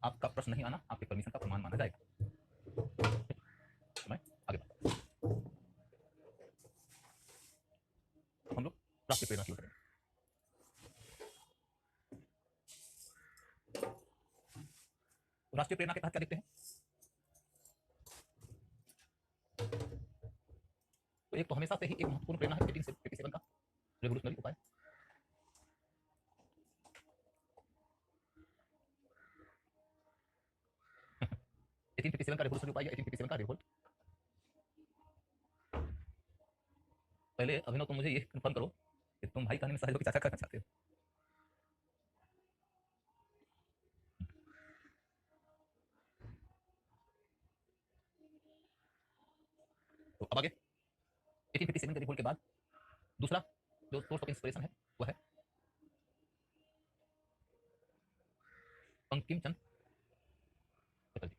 आपका प्रश्न नहीं आना आपके परमिशन का प्रमाण माना जाएगा। मैं आगे बढ़ता हूं। हम लोग राष्ट्रीय प्रेरणा की ओर करेंगे। राष्ट्रीय प्रेरणा के तहत क्या देखते हैं? तो एक तो हमेशा से ही एक महत्वपूर्ण प्रेरणा है 1887 का रेवोल्यूशनरी उपाय। एटीन फिफ्टी सेवन का रेवोल्यूशनरी उपाय या 1857 का रिवोल्ट। पहले अभिनव तुम मुझे ये कंफर्म करो कि तुम भाई कहानी में सारे लोग चाचा करना चाहते हो। तो अब आगे 1857 के रिवोल्ट के बाद दूसरा जो सोर्स ऑफ इंस्पिरेशन है वह है बंकिम चंद्र चटर्जी।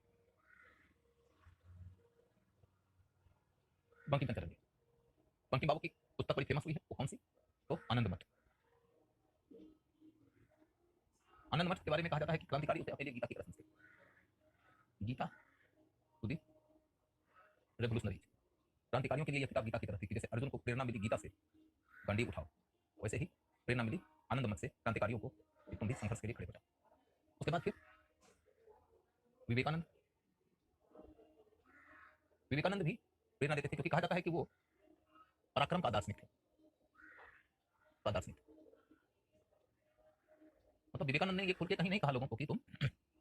बंकिम चंद्र चटर्जी, बंकिम बाबू की पुस्तक बड़ी फेमस हुई है, वो कौन सी? तो आनंद मठ। आनंद मठ के बारे में कहा जाता है कि क्रांतिकारी उसे अपने लिए गीता की तरह समझते। गीता टू दी रेवोल्यूशनरी, क्रांतिकारियों के लिए यह किताब गीता की तरह थी कि जैसे अर्जुन को प्रेरणा मिली गीता से गांडी उठाओ, वैसे ही प्रेरणा मिली आनंद मठ से क्रांतिकारियों को कि तुम भी संघर्ष के लिए खड़े हो जाओ। उसके बाद फिर विवेकानंद, विवेकानंद भी प्रेरणा देते थे क्योंकि कहा जाता है कि वो पराक्रम का दार्शनिक थे। दार्शनिक मतलब विवेकानंद ने ये खुल के कहीं नहीं कहा लोगों को कि तुम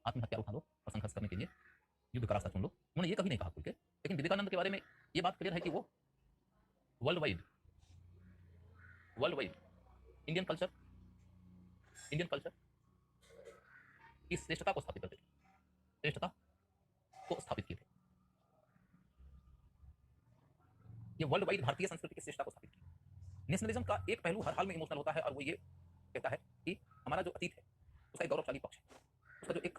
आत्महत्या उठा लो और संघर्ष करने के लिए युद्ध का रास्ता चुन लो, उन्होंने ये कभी नहीं कहा खुल के। लेकिन विवेकानंद के बारे में ये बात क्लियर है कि वो वर्ल्ड वाइड इंडियन कल्चर की श्रेष्ठता को स्थापित करते थे, श्रेष्ठता को स्थापित किए थे। ये वर्ल्ड वाइड भारतीय संस्कृति की श्रेष्ठता को स्थापित की। नेशनलिज्म का एक पहलू हर हाल में इमोशनल होता है और वो ये कहता है कि हमारा जो अतीत है उसका एक गौरवशाली पक्ष है, उसका जो एक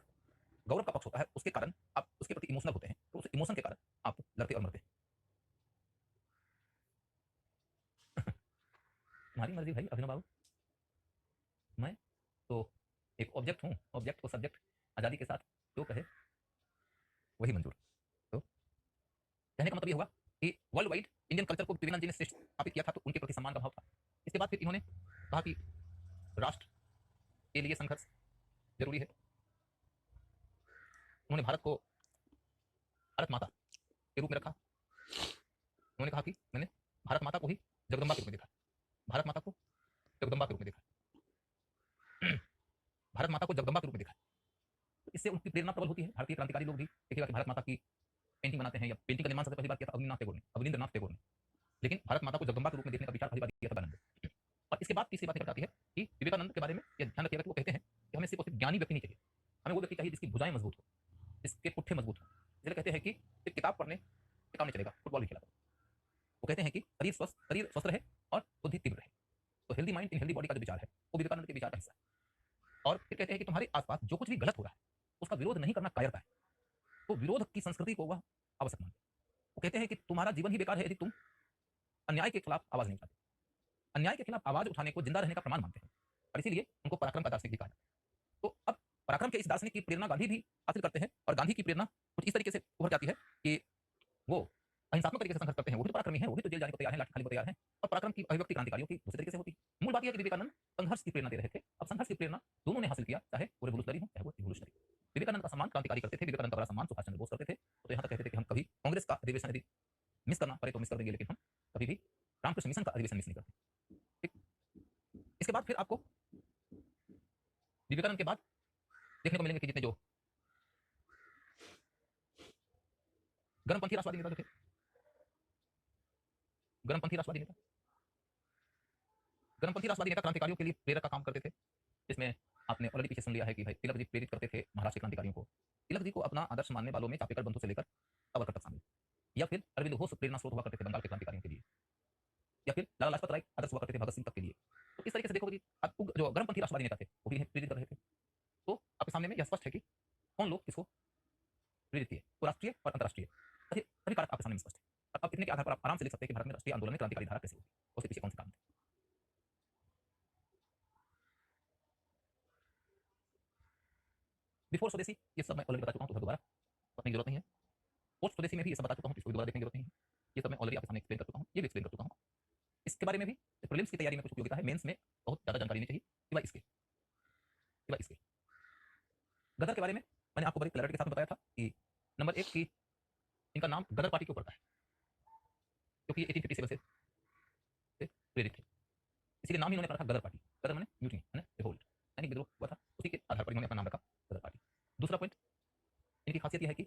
गौरव का पक्ष होता है उसके कारण आप उसके प्रति इमोशनल होते हैं, तो उस इमोशन के कारण आप लड़ते और मरते हैं। तुम्हारी मर्जी भाई अभिनव बाबू, मैं तो एक ऑब्जेक्ट हूँ, ऑब्जेक्ट को सब्जेक्ट आजादी के साथ जो कहे वही मंजूर। तो कहने का मतलब ये होगा कि वर्ल्ड वाइड इंडियन कल्चर को विवेकानंद जी ने श्रेष्ठ स्थापित किया था, तो उनके प्रति सम्मान का भाव था। इसके बाद फिर इन्होंने कहा कि राष्ट्र के लिए संघर्ष जरूरी है। उन्होंने भारत को भारत माता के रूप में रखा। उन्होंने कहा कि मैंने भारत माता को ही जगदम्बा के रूप में देखा, भारत माता को जगदम्बा के रूप में देखा, भारत माता को जगदम्बा के रूप में देखा। तो इससे उनकी प्रेरणा प्रबल होती है। भारतीय क्रांतिकारी लोग भी देखिएगा कि भारत माता की पेंटिंग बनाते हैं, या पेंटिंग का निर्माण सबसे पहली बार किया था अवनींद्रनाथ टैगोर ने, लेकिन भारत माता को जगदम्बा के रूप में देखने का विचार पहली बार किया था दयानंद ने। और इसके बाद तीसरी बात निकल जाती है कि विवेकानंद के बारे में यह ध्यान रखिएगा कि वो कहते हैं कि हमें सिर्फ और सिर्फ ज्ञानी व्यक्ति नहीं चाहिए, हमें वो व्यक्ति चाहिए जिसकी भुजाएं मजबूत हो, जिसके पुट्ठे मजबूत हो। इसलिए कहते हैं कि सिर्फ किताब पढ़ने से काम नहीं चलेगा, फुटबॉल भी खेला करो। वो कहते हैं कि शरीर स्वस्थ रहे और बुद्धि तीव्र रहे। तो healthy mind in healthy body का जो विचार है वो विवेकानंद के विचार का हिस्सा है। और फिर कहते हैं कि तुम्हारे आसपास जो कुछ भी गलत हो रहा है उसका विरोध नहीं करना कायरता है, तो विरोध की संस्कृति को वह आवश्यक मानते हैं। वो कहते हैं कि तुम्हारा जीवन ही बेकार है यदि तुम अन्याय के खिलाफ आवाज नहीं उठाते। अन्याय के खिलाफ आवाज उठाने को जिंदा रहने का प्रमाण मानते हैं, और इसीलिए उनको पराक्रम का दार्शनिक भी कहा जाता है। तो अब पराक्रम के इस दार्शनिक की प्रेरणा गांधी भी हासिल करते हैं, और गांधी की प्रेरणा कुछ इस तरीके से उभर जाती है कि वो अहिंसात्मक तरीके से संघर्ष करते हैं। वो भी तो पराक्रमी है, वो भी तो जेल जाने को तैयार है, लाठी खाने को तैयार है। और पराक्रम की अभिव्यक्ति क्रांतिकारियों की दूसरे तरीके से होती है। मूल बात यह है कि विवेकानंद संघर्ष की प्रेरणा दे रहे थे। अब संघर्ष की प्रेरणा दोनों ने हासिल किया, चाहे वो रेवोल्यूशनरी हो चाहे वो रिवोल्यूशनरी। विवेकानंद का सम्मान क्रांतिकारी करते थे, विवेकानंद का बड़ा सम्मान सुभाष चंद्र बोस करते थे। तो यहाँ तक कहते थे कि हम कभी कांग्रेस का अधिवेशन यदि मिस करना पड़े तो मिस कर देंगे, लेकिन हम कभी भी रामकृष्ण मिशन का अधिवेशन मिस नहीं करते। ठीक, इसके बाद फिर आपको विवेकानंद के बाद देखने को मिलेंगे कि जितने जो गर्मपंथी राष्ट्रवादी नेता जो थे, गर्मपंथी राष्ट्रवादी नेता क्रांतिकारियों के लिए प्रेरक का काम करते थे। जिसमें आपने ऑलरेडी पीछे सुन लिया है कि भाई तिलक जी प्रेरित करते थे महाराष्ट्र क्रांतिकारियों को। तिलक जी को अपना आदर्श मानने वालों में चापेकर बंधु से लेकर सावरकर तक शामिल, या फिर अरविंद घोष प्रेरणा स्रोत हुआ करते थे बंगाल के क्रांतिकारियों के लिए, या फिर लाला लाजपत राय आदर्श हुआ करते थे भगत सिंह तक के लिए। तो इस तरीके से देखो कि आपको जो गर्मपंथी राष्ट्रवादी नेता थे वो भी प्रेरित कर रहे थे। तो आपके सामने में यह स्पष्ट है कि कौन लोग किसको प्रेरित किए, तो राष्ट्रीय और अंतरराष्ट्रीय सभी कारक आपके सामने स्पष्ट है। अब इतने के आधार पर आप आराम से लिख सकते हैं कि भारत में राष्ट्रीय आंदोलन में क्रांतिकारी धारा कैसे हुई, उसके पीछे कौन से कारण थे। बिफोर स्वदेशी ये सब मैं ऑलरेडी बता चुका हूँ, तो दोबारा बताने की जरूरत नहीं है। पोस्ट स्वदेशी में भी ये सब बता चुका हूँ, इसको भी दोबारा देखने की जरूरत नहीं है। ये सब मैं ऑलरेडी आपके सामने एक्सप्लेन कर चुका हूँ, ये भी एक्सप्लेन कर चुका हूँ। इसके बारे में भी प्रीलिम्स की तैयारी में कुछ उपयोगिता है, मेंस में बहुत ज़्यादा जानकारी नहीं चाहिए, सिवाय इसके। गदर के बारे में मैंने आपको बड़ी क्लैरिटी के साथ बताया था कि नंबर एक की इनका नाम गदर पार्टी क्यों पड़ता है, क्योंकि ये 1857 से प्रेरित थे, इसीलिए नाम ही उन्होंने रखा गदर पार्टी। गदर माने म्यूटिनी, है ना, रिवोल्ट, यानी विद्रोह हुआ था, उसी के आधार पर इन्होंने अपना नाम रखा गदर पार्टी। दूसरा पॉइंट, इनकी खासियत यह है कि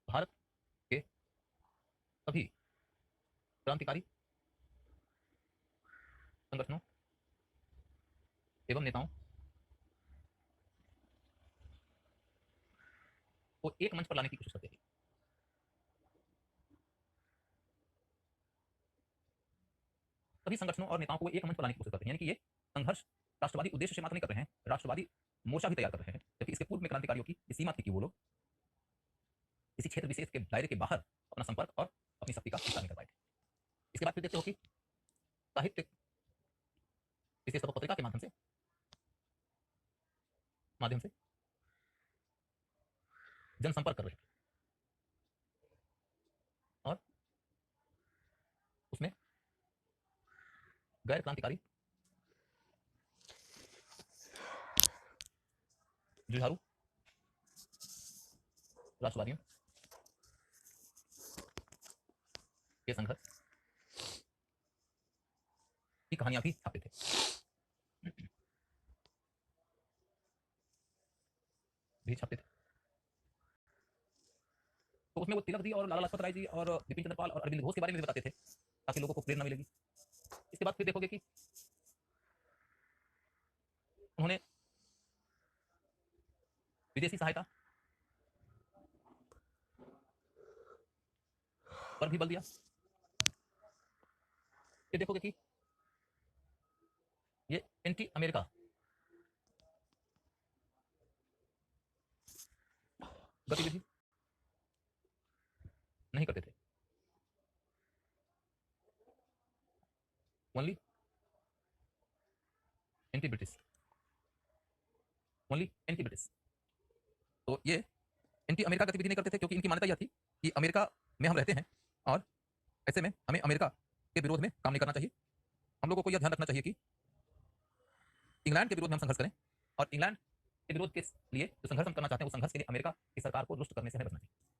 भारत के सभी क्रांतिकारी संगठनों एवं नेताओं को एक मंच पर लाने की कोशिश करते थे। सभी संगठनों और नेताओं को एक मंच पर लाने की कोशिश करते हैं, यानी कि ये संघर्ष राष्ट्रवादी उद्देश्य से मात्र नहीं कर रहे हैं, राष्ट्रवादी मोर्चा भी तैयार कर रहे हैं। जबकि इसके पूर्व में क्रांतिकारियों की सीमा थी कि वो लोग किसी क्षेत्र विशेष के दायरे के बाहर अपना संपर्क और अपनी शक्ति का विस्तार नहीं कर पाए थे। इसके बाद फिर देखते हो कि साहित्य विशेषतः पत्रिका के माध्यम से जनसंपर्क कर रहे थे, और उसमें गैर क्रांतिकारी जुझारू राष्ट्रवादियों के संघर्ष की कहानियां भी छापते थे। तो उसमें वो तिलक जी और लाला लाजपत राय जी और बिपिन चंद्र पाल और अरविंद घोष के बारे में भी बताते थे, ताकि लोगों को प्रेरणा मिलेगी। इसके बाद फिर देखोगे कि उन्होंने विदेशी सहायता पर भी बल दिया। फिर देखोगे कि ये एंटी अमेरिका गतिविधि नहीं करते थे, only anti British, only anti British. तो ये एंटी अमेरिका गतिविधि नहीं करते थे, क्योंकि इनकी मान्यता यह थी कि अमेरिका में हम रहते हैं और ऐसे में हमें अमेरिका के विरोध में काम नहीं करना चाहिए। हम लोगों को यह ध्यान रखना चाहिए कि इंग्लैंड के विरोध में हम संघर्ष करें, और इंग्लैंड के विरोध के लिए जो संघर्ष हम करना चाहते हैं, वो संघर्ष के लिए अमेरिका की सरकार को रुष्ट करने से हमें बचना चाहिए।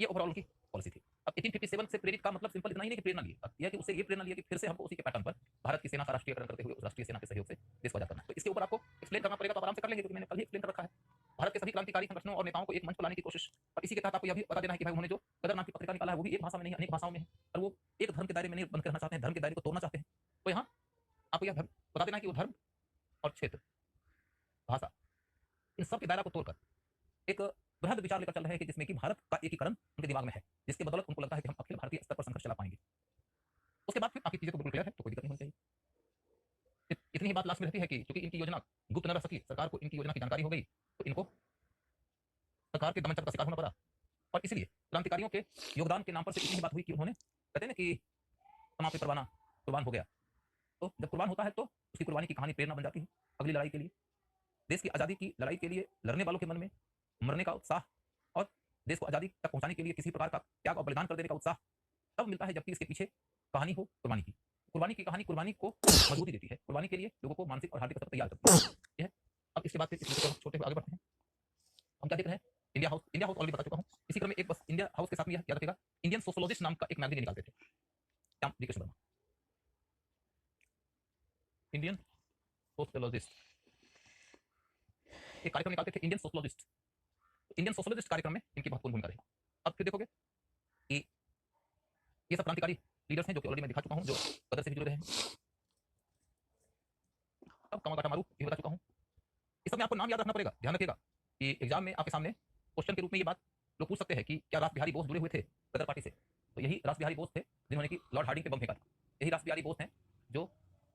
ये ओवरऑल की पॉलिसी थी। अब 1857 से प्रेरित का मतलब सिंपल इतना ही नहीं कि प्रेरणा ली, यह कि उससे ये प्रेरणा लिया कि फिर से हमको उसी के पैटर्न पर भारत की सेना का राष्ट्रीयकरण करते हुए उस राष्ट्रीय सेना के सहयोग से देश को आजाद करना है। तो इसके ऊपर आपको एक्सप्लेन करना पड़ेगा, तो आराम से कर लेंगे, क्योंकि मैंने कल ही एक्सप्लेन कर रखा है। भारत के सभी क्रांतिकारी संगठनों और नेताओं को एक मंच पर लाने की कोशिश, और इसी के तहत आपको यह भी बता देना है कि भाई उन्होंने जो गदर नाम की पत्रिका निकाला है, वो भी एक भाषा में नहीं, अनेक भाषाओं में है, और वो एक धर्म के दायरे में नहीं बंद करना चाहते हैं, धर्म के दायरे को तोड़ना चाहते हैं। तो यहाँ आपको यह बता देना है कि वो धर्म और क्षेत्र, भाषा, इन सब के दायरा को तोड़कर एक बृहद विचार लेकर चल रहे हैं कि जिसमें कि भारत का एकीकरण उनके दिमाग में है, जिसके बदौलत उनको लगता है कि हम अखिल भारतीय स्तर पर संघर्ष चला पाएंगे। उसके बाद फिर बाकी चीजें तो बिल्कुल क्लियर है, तो कोई दिक्कत नहीं होनी चाहिए। इतनी ही बात लास्ट में रहती है कि चूंकि इनकी योजना गुप्त न रह सकी, सरकार को इनकी योजना की जानकारी हो गई, तो इनको सरकार के दमन चक्र का शिकार होना पड़ा। और इसलिए क्रांतिकारियों के योगदान के नाम पर सिर्फ इतनी ही बात हुई कि उन्होंने, कहते हैं ना कि तमाम पे परवाना कुर्बान हो गया, तो जब कुर्बान होता है तो उसकी कुर्बानी की कहानी प्रेरणा बन जाती है अगली लड़ाई के लिए। देश की आज़ादी की लड़ाई के लिए लड़ने वालों के मन में मरने का उत्साह और देश को आज़ादी तक पहुंचाने के लिए किसी प्रकार का त्याग और बलिदान कर देने का उत्साह तब मिलता है जबकि इसके पीछे कहानी हो कुर्बानी की। कुर्बानी की कहानी कुर्बानी को मजबूती देती है, कुर्बानी के लिए लोगों को मानसिक और हार्दिक स्तर पर तैयार करती है। यह अब इसके बाद फिर इस विषय को छोटे हुए आगे बढ़ते हैं। हम क्या देख रहे हैं, इंडिया हाउस ऑलरेडी बता चुका हूँ। इसी क्रम में एक बस इंडिया हाउस के साथ में यह याद रखेगा, इंडियन सोशोलॉजिस्ट नाम का एक मैगजीन निकालते थे श्याम जी कृष्ण वर्मा, इंडियन सोशोलॉजिस्ट एक कार्यक्रम निकालते थे, इंडियन सोशोलॉजिस्ट। इंडियन सोशोलॉजिस्ट कार्यक्रम में इनकी महत्वपूर्ण भूमिका रही। अब फिर देखोगे कि ये सब क्रांतिकारी लीडर्स हैं जो कि ऑलरेडी मैं दिखा चुका हूं, जो गदर से भी जुड़े रहे हैं। अब कामागाटा मारू ये बता चुका हूं। इस सब में आपको नाम याद रखना पड़ेगा, ध्यान रखिएगा कि एग्जाम में आपके सामने क्वेश्चन के रूप में ये बात लोग पूछ सकते हैं कि क्या रास बिहारी बोस जुड़े हुए थे गदर पार्टी से। तो यही रास बिहारी बोस थे जिन्होंने कि लॉर्ड हार्डिंग पे बम फेंका था। यही रास बिहारी बोस हैं जो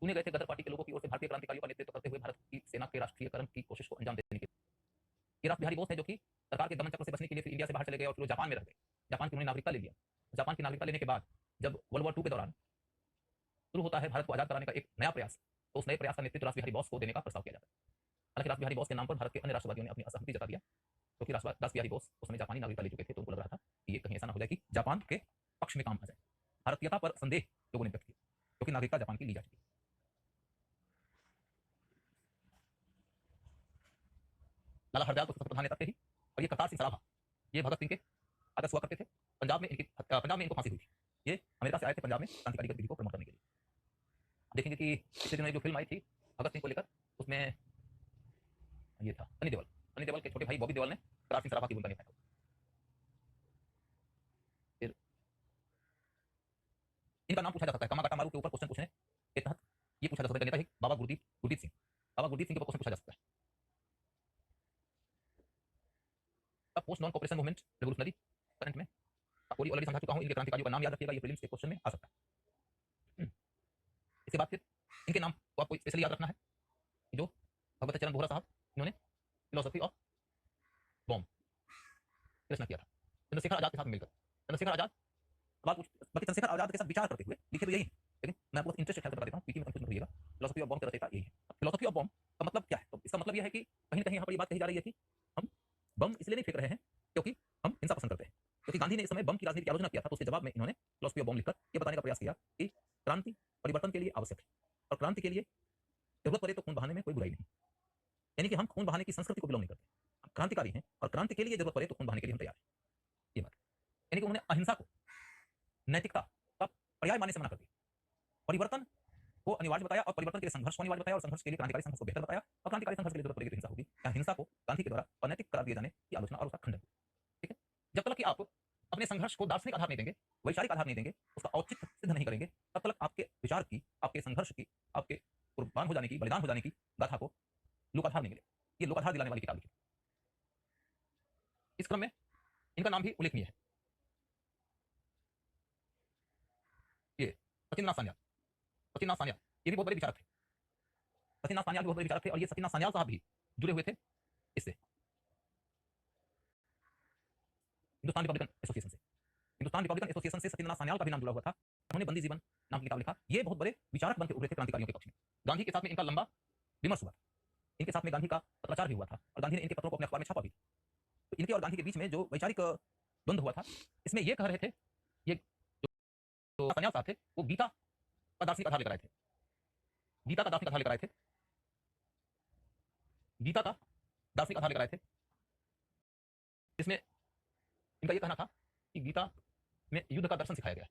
चुने गए थे गदर पार्टी के लोगों की ओर से भारतीय क्रांतिकारियों का नेतृत्व करते हुए भारत की सेना के राष्ट्रीयकरण की कोशिश को अंजाम देने के लिए। ये रास बिहारी बोस हैं जो कि सरकार के दमन चक्र से बचने के लिए फिर इंडिया से बाहर चले गए और फिर जापान में रह गए। जापान की उन्होंने नागरिकता ले लिया। जापान की नागरिकता लेने के बाद जब वर्ल्ड वॉर 2 के दौरान शुरू होता है भारत को आजाद कराने का एक नया प्रयास, तो उस नए प्रयास का नेतृत्व रास बिहारी बोस को देने का प्रस्ताव किया जाता है। हालांकि रास बिहारी बोस के नाम पर भारत के अन्य राष्ट्रवादियों ने अपनी असहमति जता दिया क्योंकि दास बिहारी बोस उस समय जापानी नागरिकता ले चुके थे, तो उनको लग रहा था कि ये कहीं ऐसा ना हो जाए कि जापान के पक्ष में काम आ जाए। भारतीयता पर संदेह लोगों ने व्यक्त किया, क्योंकि नागरिकता जापान की ली जा चुकी। लाला हरदयाल तो सबसे प्रधान नेता थे ही, और ये करतार सिंह सराभा, ये भगत सिंह के आदर्श हुआ करते थे। पंजाब में इनको फांसी हुई थी। ये अमेरिका से आए थे पंजाब में क्रांतिकारी गतिविधि को प्रमोट करने के लिए। देखेंगे कि पिछले दिनों जो फिल्म आई थी भगत सिंह को लेकर, उसमें ये था सनी देओल के छोटे भाई बॉबी देओल ने करतार सिंह सराभा की भूमिका निभाई। फिर इनका नाम पूछा जा सकता है कामागाटा मारू के ऊपर क्वेश्चन पूछने के तहत, ये पूछा जा सकता है नेता है बाबा गुरदीप सिंह। बाबा गुरदीप सिंह के ऊपर क्वेश्चन पूछा जा सकता है। अब post non cooperation movement revolutionary current में आपको ऑलरेडी समझा चुका हूं। इनके क्रांतिकारियों का नाम याद रखिएगा, ये प्रीलिम्स के क्वेश्चन में आ सकता है। इसके बाद फिर इनके नाम को आपको स्पेशली याद रखना है, जो भगवत चरण बोहरा साहब, इन्होंने फिलोसफी ऑफ बॉम्ब रचना किया था चंद्रशेखर आजाद के साथ मिलकर। चंद्रशेखर आजाद बाकी चंद्रशेखर आजाद के साथ विचार करते हुए लिखे हुए यही है, लेकिन मैं आपको इंटरेस्ट ख्याल बता देता हूँ, पीटी में कंफ्यूज मत होइएगा। फिलोसफी ऑफ बॉम्ब का रचयिता यही है। फिलोसफी ऑफ बॉम्ब का मतलब क्या है? तो इसका मतलब यह है कि कहीं ना कहीं यहाँ पर ये बात कही जा रही है कि हम बम इसलिए नहीं फेंक रहे हैं क्योंकि हम हिंसा पसंद करते हैं। क्योंकि गांधी ने इस समय बम की राजनीति की आलोचना किया था, तो उसके जवाब में इन्होंने फिलोसफी ऑफ बॉम्ब लिखकर यह बताने का प्रयास किया कि क्रांति परिवर्तन के लिए आवश्यक है, और क्रांति के लिए जरूरत पड़े तो खून बहाने में कोई बुराई नहीं। यानी कि हम खून बहाने की संस्कृति को बिलोंग नहीं करते, हम क्रांतिकारी हैं, और क्रांति के लिए जरूरत पड़े तो खून बहाने के लिए हम तैयार हैं। ये बात यानी कि उन्होंने अहिंसा को नैतिकता का पर्याय मानने से मना कर दिया, परिवर्तन को अनिवार्य बताया, और परिवर्तन के लिए संघर्ष को अनिवार्य बताया, और संघर्ष के लिए क्रांतिकारी संघर्ष को बेहतर बताया, और क्रांतिकारी संघर्ष के लिए जरूरत पड़ेगी तो हिंसा होगी। या हिंसा को गांधी के द्वारा अनैतिक करार दिए जाने की आलोचना और उसका खंडन। ठीक है, जब तक कि आप अपने संघर्ष को दार्शनिक आधार नहीं देंगे, वैचारिक आधार नहीं देंगे, उसका औचित्य सिद्ध नहीं करेंगे, तब तक आपके विचार की, आपके संघर्ष की, आपके कुर्बान हो जाने की, बलिदान हो जाने की गाथा को लोकाधार नहीं मिले। ये लोकाधार दिलाने वाली किताब लिखी। इस क्रम में इनका नाम भी उल्लेखनीय है, ये सचिंद्रनाथ सान्याल। सचिंद्रनाथ सान्याल ये भी बहुत बड़े विचारक थे। सचिंद्रनाथ सान्याल भी बहुत बड़े विचारक थे, और ये सचिंद्रनाथ सान्याल साहब भी जुड़े हुए थे इससे, हिंदुस्तान रिपब्लिकन एसोसिएशन से। हिंदुस्तान रिपब्लिकन एसोसिएशन से सचिंद्रनाथ सान्याल का भी नाम जुड़ा हुआ था। उन्होंने बंदी जीवन नाम की किताब लिखा। ये बहुत बड़े विचारक बनकर उभरे थे क्रांतिकारियों के पक्ष में। गांधी के साथ में इनका लंबा विमर्श हुआ था, इनके साथ में गांधी का पत्राचार भी हुआ था, और गांधी ने इनके पत्रों को अपने अखबार में छापा भी। तो इनके और गांधी के बीच में जो वैचारिक द्वंद्व हुआ था, इसमें ये कह रहे थे, ये जो सान्याल साहब थे, वो गीता का दार्शनिक आधार लेकर आए थे, गीता का दार्शनिक आधार लेकर आए थे, गीता का दार्शनिक आधार लेकर आए थे, जिसमें इनका यह कहना था कि गीता में युद्ध का दर्शन सिखाया गया है,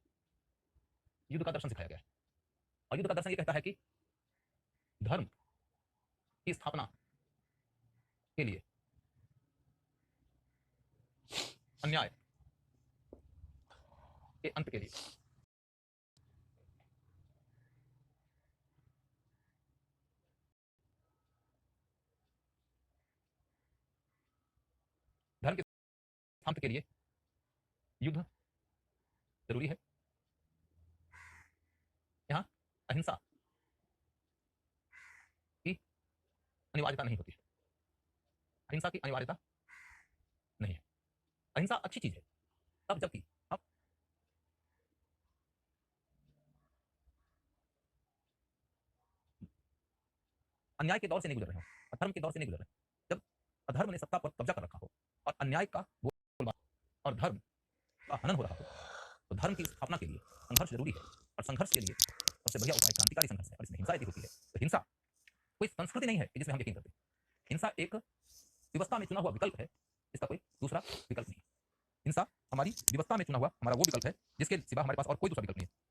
युद्ध का दर्शन सिखाया गया है, और युद्ध का दर्शन ये कहता है कि धर्म की स्थापना के लिए अन्याय के अंत के लिए धर्म के अंत के लिए युद्ध जरूरी है। यहां अहिंसा की अनिवार्यता नहीं होती है, अहिंसा की अनिवार्यता नहीं है। अहिंसा अच्छी चीज है तब जबकि आप अन्याय के दौर से नहीं गुजर रहे हो, अधर्म के दौर से नहीं गुजर रहे, जब अधर्म ने सत्ता पर कब्जा कर रखा हो और अन्याय का बोलबाला और धर्म का हनन हो रहा हो, तो धर्म की स्थापना के लिए संघर्ष जरूरी है, और संघर्ष के लिए सबसे बढ़िया उपाय क्रांतिकारी संघर्ष है, और इसमें हिंसा यदि होती है तो हिंसा कोई संस्कृति नहीं है जिसमें हम यकीन करते हैं। हिंसा एक व्यवस्था में चुना हुआ विकल्प है, इसका कोई दूसरा विकल्प नहीं। हिंसा हमारी व्यवस्था में चुना हुआ हमारा वो विकल्प है जिसके सिवा हमारे पास और कोई दूसरा विकल्प नहीं है।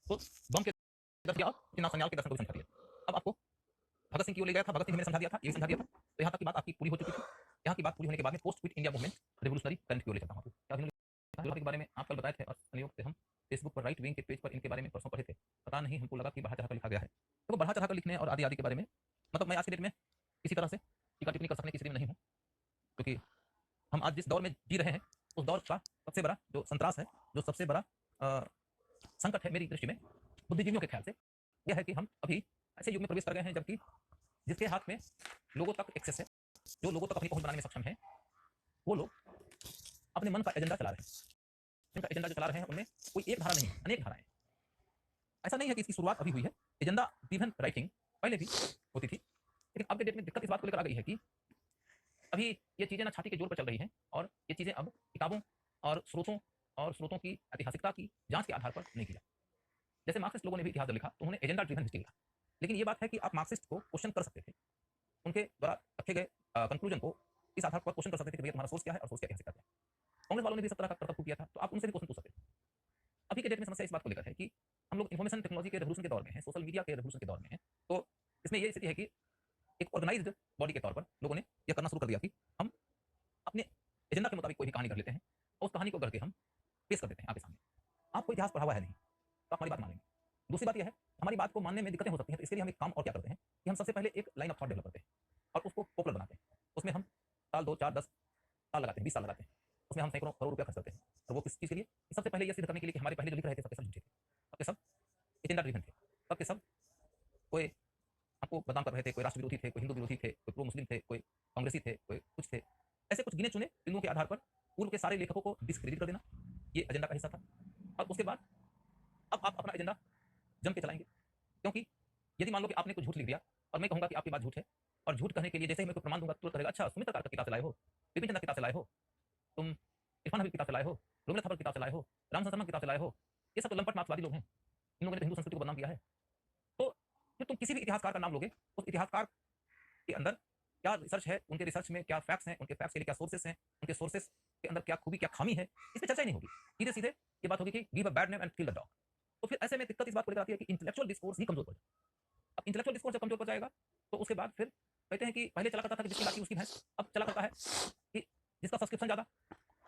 तो बम के दर्शन आप सचिंद्रनाथ सान्याल के दर्शन को भी समझा दिया। अब आपको भगत सिंह की ओर ले गया था, भगत सिंह मैंने समझा दिया था, ये समझा दिया था, तो यहाँ तक की बात आपकी पूरी हो चुकी थी। यहाँ की बात पूरी होने के बाद में post quit India movement revolutionary current की ओर ले जाता हूँ आपको। क्या के बारे में आप कल बताए थे, और संयोग से हम फेसबुक पर राइट विंग के पेज पर इनके बारे में परसों पढ़े थे। पता नहीं हमको लगा कि बढ़ा चढ़ा कर लिखा गया है, तो बढ़ा चढ़ा कर लिखने और आदि आदि के बारे में मतलब मैं आज की डेट में किसी तरह से टीका टिप्पणी कर सकने की स्थिति में नहीं हूँ, क्योंकि हम आज जिस दौर में जी रहे हैं उस दौर का सबसे बड़ा जो संतरास है, जो सबसे बड़ा संकट है मेरी दृष्टि में बुद्धिजीवियों के ख्याल से यह है कि हम अभी ऐसे युग में प्रवेश कर गए हैं जबकि जिसके हाथ में लोगों तक एक्सेस है, जो लोगों तक अपनी पहुंच बनाने में सक्षम है, वो लोग अपने मन का एजेंडा चला रहे हैं। जिनका एजेंडा जो चला रहे हैं उनमें कोई एक धारा नहीं, अनेक धाराएं। ऐसा नहीं है कि इसकी शुरुआत अभी हुई है, एजेंडा ड्रिवन राइटिंग पहले भी होती थी, लेकिन अब के डेट में दिक्कत इस बात को लेकर आ गई है कि अभी ये चीजें ना छाती के जोर पर चल रही हैं और ये चीजें अब किताबों और स्रोतों की ऐतिहासिकता की जांच के आधार पर नहीं की जाती। जैसे मार्क्सिस्ट लोगों ने भी इतिहास जब लिखा तो उन्होंने एजेंडा ड्रिवन हिस्ट्री लिखा, लेकिन ये बात है कि आप मार्क्सिस्ट को क्वेश्चन कर सकते थे, उनके द्वारा रखे गए कंक्लूजन को इस आधार पर क्वेश्चन कर सकते थे कि भैया तुम्हारा सोर्स क्या है और सोर्स क्या है। कांग्रेस वालों ने भी सब तरह का तर्क किया था, तो आप उनसे भी क्वेश्चन पूछ सकते थे। अभी के डेट में समस्या इस बात को लेकर है कि हम लोग इन्फॉर्मेशन टेक्नोलॉजी के रेवोल्यूशन के दौर में हैं, सोशल मीडिया के रेवोल्यूशन के दौर में हैं, तो इसमें ये स्थिति है कि एक ऑर्गेनाइज्ड बॉडी के तौर पर लोगों ने यह करना शुरू कर दिया कि हम अपने एजेंडा के मुताबिक कोई भी कहानी कर लेते हैं और उस कहानी को करके हम पेश कर देते हैं आपके सामने। आपको इतिहास पढ़ा हुआ है नहीं तो आप हमारी बात मानेंगे। दूसरी बात यह है हमारी बात को मानने में दिक्कतें हो सकती हैं, तो इसके लिए हम एक काम और क्या करते हैं कि हम सबसे पहले एक लाइन ऑफ थॉट डेवलप करते हैं और उसको पॉपुलर बनाते हैं। उसमें हम साल 2 4 10 साल लगाते हैं, 20 साल लगाते हैं, उसमें हम सैकड़ों करोड़ रुपया खर्च करते हैं। और वो किस चीज़ के लिए? सबसे पहले यह सिद्ध करने के लिए कि हमारे पहले जो लिख रहे थे सबके सब झूठे थे, सबके सब एजेंडा ड्रिवन थे, सबके सब कोई आपको बदनाम कर रहे थे, कोई राष्ट्र विरोधी थे, कोई हिंदू विरोधी थे, कोई प्रो मुस्लिम थे, कोई कांग्रेसी थे, कोई कुछ थे। ऐसे कुछ गिने चुने बिंदुओं के आधार पर पूर्व के सारे लेखकों को डिस्क्रेडिट कर देना, ये एजेंडा का हिस्सा था। और उसके बाद अब आप अपना एजेंडा जम के चलाएंगे, क्योंकि यदि मान लो कि आपने कुछ झूठ लिख दिया और मैं कहूंगा कि आपकी बात झूठ है, और झूठ कहने के लिए जैसे ही मैं कोई प्रमाण दूंगा तुरंत करेगा, अच्छा सुमित सरकार का किताब से लाए हो, विपिन चंद्र किताब से लाए हो, तुम इरफान हबीब किताब से लाए हो, रविंद्र थापर किताब से लाए हो, रामचंद्र शर्मा किताब से लाए हो, ये सब तो लंपट मार्क्सवादी लोग हैं, इन लोगों ने हिंदू संस्कृति को बदनाम किया है। तो फिर तुम किसी भी इतिहासकार का नाम लोगे, उस इतिहासकार के अंदर क्या रिसर्च है, उनके रिसर्च में क्या फैक्ट्स हैं, उनके फैक्ट्स के लिए क्या सोर्सेस हैं, उनके सोर्सेस के अंदर क्या खूबी क्या खामी है, इस पर चर्चा ही नहीं होगी। सीधे सीधे ये बात होगी कि give a bad name and kill the dog. तो फिर ऐसे में दिक्कत इस बात को लेकर आती है कि इंटेलेक्चुअल डिस्कोर्स ही कमजोर पड़ जाए। अब इंटेलेक्चुअल डिस्कोर्स जब कमजोर पड़ जाएगा तो उसके बाद फिर कहते हैं कि पहले चला करता था कि जिसकी लाठी उसकी भैंस, अब चला करता है कि जिसका सब्सक्रिप्शन ज्यादा,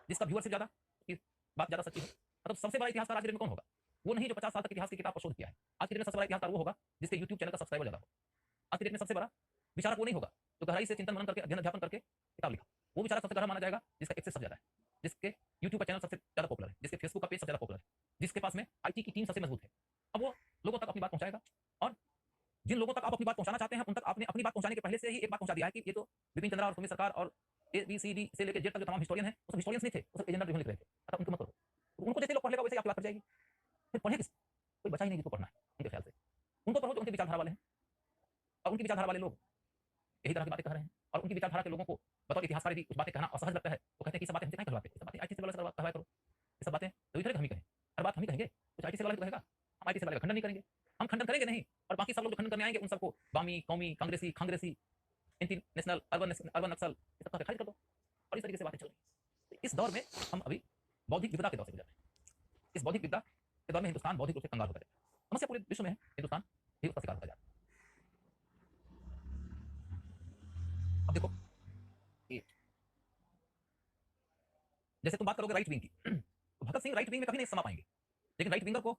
जिसका व्यूअरशिप ज्यादा, उसकी बात ज्यादा सच्ची है। मतलब सबसे बड़ा इतिहासकार आज के डेट में कौन होगा? वो नहीं जो 50 साल तक इतिहास की किताब पर शोध किया है। आज के डेट में सबसे बड़ा इतिहासकार वो होगा जिसके यूट्यूब चैनल का सब्सक्राइबर ज्यादा हो। आज के डेट में सबसे बड़ा विचारक वो नहीं होगा जो गहराई से चिंतन मनन करके अध्ययन अध्यापन करके किताब लिखा। वो विचारक सबसे गहरा माना जाएगा जिसका एक्सेस सबसे ज्यादा है, जिसके यूट्यूब का चैनल सबसे ज्यादा पॉपुलर है, जिसके फेसबुक का पेज सबसे ज्यादा पॉपुलर है, जिसके पास में आईटी की टीम सबसे मजबूत है। अब वो लोगों तक अपनी बात पहुंचाएगा, और जिन लोगों तक आप अपनी बात पहुंचाना चाहते हैं उन तक आपने अपनी बात पहुंचाने के पहले से ही एक बात पहुंचा दिया है कि ये तो विपिन चंद्रा और सुमित सरकार और ए बी सी डी से लेकर जेड तक जो तमाम हिस्टोरियन है वो सब हिस्टोरियंस नहीं थे, वो सब एजेंडा ड्रिवन लिख रहे थे। अतः उनको मत पढ़ो। तो उनको जैसे लोग पढ़ लेगा वैसे ही आपकी बात कर जाएगी। फिर पढ़े किस? कोई बचा ही नहीं जिसको पढ़ना है उनके ख्याल से। उनको पढ़ो जो उनके विचारधारा वाले हैं, और उनकी विचारधारा वाले लोग यही तरह की बातें कह रहे हैं। और उनकी विचारधारा के लोगों को बतौर इतिहासकार यदि कुछ बातें कहना असहज लगता है तो कहते हैं कि सब बातें हमसे नहीं कहलवाते, सब बातें आईटी से वाले से कहवाया करो। ये सब बातें तो इधर हम ही कहें, हर बात हम ही कहेंगे, कुछ आईटी से वाले तो कहेगा, हम आईटी से वाले का खंडन नहीं करेंगे। हम खंडन करेंगे नहीं, और बाकी सब लोग जो खंडन करने आएंगे उन सबको वामी, कौमी, कांग्रेसी, खांग्रेसी, एंटी नेशनल, अर्बन नक्सल, ये सब खारिज कर दो। और इस तरीके से बातें चल रही हैं। इस दौर में हम अभी बौद्धिक विपदा के दौर से गुजर रहे हैं। इस बौद्धिक विपदा के दौर में हिंदुस्तान बौद्धिक रूप से कंगाल होता जा रहा है। समस्या पूरे विश्व में है, हिंदुस्तान भी उसका शिकार होता जा रहा है। अब देखो कि जैसे तुम बात करोगे राइट विंग की, तो भगत सिंह राइट विंग में कभी नहीं समा पाएंगे, लेकिन राइट विंगर को,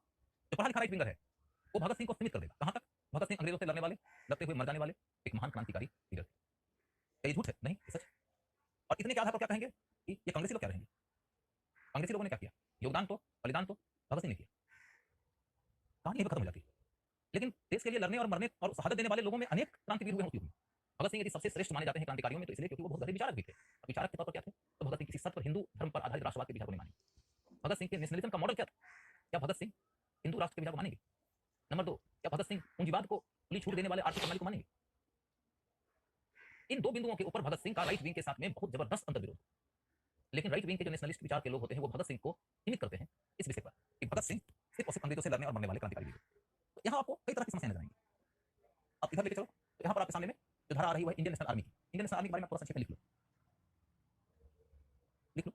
जो पढ़ा लिखा राइट विंगर है, वो भगत सिंह को सीमित कर देगा। कहां तक? भगत सिंह अंग्रेजों से लड़ने वाले, लड़ते हुए मर जाने वाले एक महान क्रांतिकारी लीडर थे। क्या ये झूठ है? नहीं, ये सच है। और इतने के आधार पर क्या कहेंगे कि ये कांग्रेसी लोग क्या रहेंगे? कांग्रेसी लोगों ने क्या किया? योगदान तो, बलिदान तो भगत सिंह ने किया। कहानी यहीं पर खत्म हो जाती है। लेकिन देश के लिए लड़ने और मरने और शहादत देने वाले लोगों में अनेक क्रांतिवीर हुए हैं। भगत सिंह यदि सबसे श्रेष्ठ माने जाते हैं क्रांतिकारियों में तो इसलिए क्योंकि वो बहुत गहरे विचारक भी थे। विचारक के तौर पर क्या थे? तो भगत सिंह किसी सत्य हिंदू धर्म पर आधारित राष्ट्रवाद के विचार को नहीं माने। भगत सिंह के नेशनलिज्म का मॉडल क्या था? क्या भगत सिंह हिंदू राष्ट्र के विचार को मानेंगे? नंबर 2, क्या भगत सिंह पूंजीवाद को खुली छूट देने वाले आर्थिक प्रणाली को मानेंगे? इन दो बिंदुओं के ऊपर भगत सिंह का राइट विंग के साथ में बहुत जबरदस्त अंतर्विरोध। लेकिन राइट विंग के जो नेशनलिस्ट विचार के लोग होते हैं वो भगत सिंह को सीमित करते हैं इस विषय पर कि भगत सिंह सिर्फ और सिर्फ अंग्रेजों से लड़ने और मरने वाले क्रांतिकारी थे। तो यहाँ आपको कई तरह की समस्याएं नजर आएंगी। आप इधर लेके चलो तो यहाँ पर आपके सामने में जो धारा आ रही है इंडियन नेशनल आर्मी की। इंडियन नेशनल आर्मी के बारे में थोड़ा संक्षेप में लिख लो, लिख लो।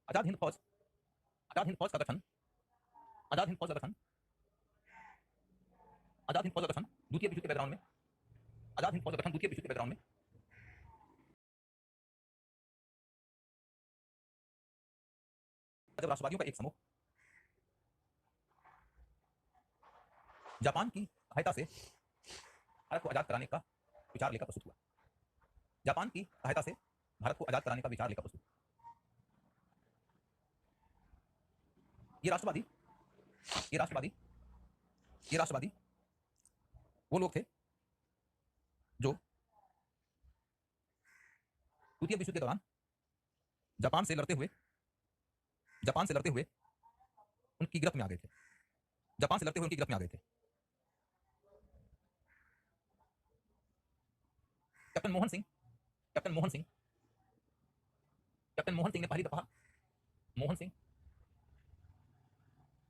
आजाद हिंद फौज, आजाद हिंद फौज का गठन, आजाद हिंद फौज का गठन, आजाद हिंद फौज का गठन द्वितीय विश्व युद्ध के बैकग्राउंड में, आजाद हिंद फौज का गठन द्वितीय विश्व युद्ध के बैकग्राउंड में जब राष्ट्रवादियों का एक समूह जापान की सहायता से भारत को आजाद कराने का विचार लेकर प्रस्तुत हुआ। जापान की सहायता से भारत को आजाद कराने का विचार लेकर प्रस्तुत। ये राष्ट्रवादी ये राष्ट्रवादी ये राष्ट्रवादी वो लोग थे जो द्वितीय विश्व युद्ध के दौरान जापान से लड़ते हुए उनकी गिरफ्त में आ गए थे। जापान से लड़ते हुए उनकी गिरफ्त में आ गए थे। कैप्टन मोहन सिंह ने पहली दफा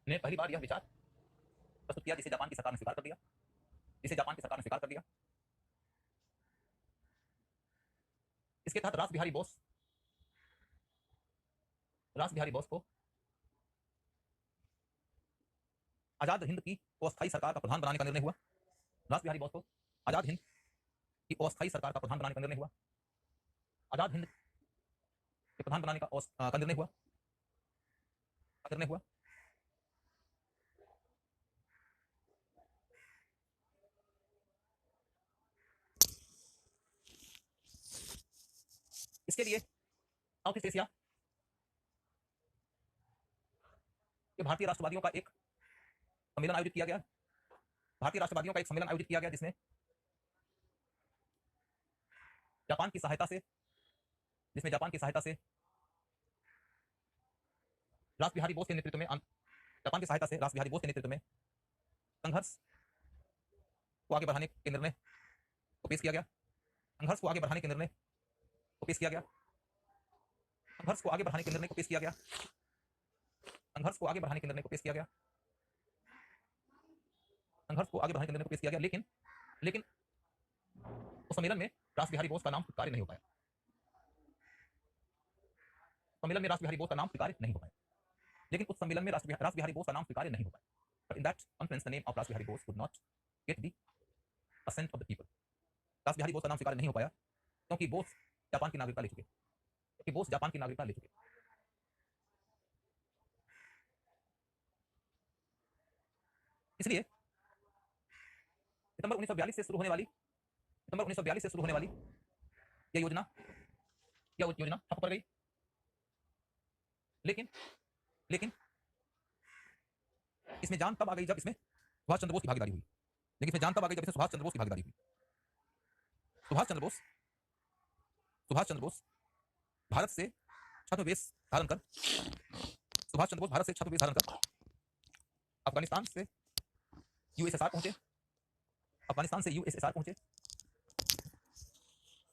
पहली बार यह विचार प्रस्तुत किया जिसे जापान की सरकार ने स्वीकार कर लिया। इसके तहत रास बिहारी बोस को आजाद हिंद की अस्थायी सरकार का प्रधान बनाने का निर्णय हुआ। रास बिहारी बोस को आजाद हिंद की अस्थायी सरकार का प्रधान बनाने का निर्णय हुआ। आजाद हिंद के प्रधान बनाने का निर्णय हुआ। इसके लिए साउथ ईस्ट एशिया के भारतीय राष्ट्रवादियों का एक सम्मेलन आयोजित किया गया। जिसमें जापान की सहायता से रास बिहारी बोस के नेतृत्व में संघर्ष को आगे बढ़ाने के निर्णय को पेश किया गया। संघर्ष को आगे बढ़ाने के निर्णय को पेश किया गया। लेकिन उस सम्मेलन में रास बिहारी बोस का नाम स्वीकार्य नहीं हो पाया। लेकिन उस सम्मेलन में रास बिहारी बोस का नाम स्वीकार्य नहीं हो पाया। But in that conference, the name of Ras Bihari Bose could not get the assent of the people. रास बिहारी बोस का नाम स्वीकार्य नहीं हो पाया क्योंकि बोस जापान की नागरिकता ले चुके। इसलिए सितंबर 1942 से शुरू होने वाली यह योजना ठप पड़ गई। लेकिन इसमें जान तब आ गई जब इसमें सुभाष चंद्र बोस की भागीदारी हुई। सुभाष चंद्र बोस भारत से छद्मवेश धारण कर अफगानिस्तान से यूएसएसआर पहुंचे।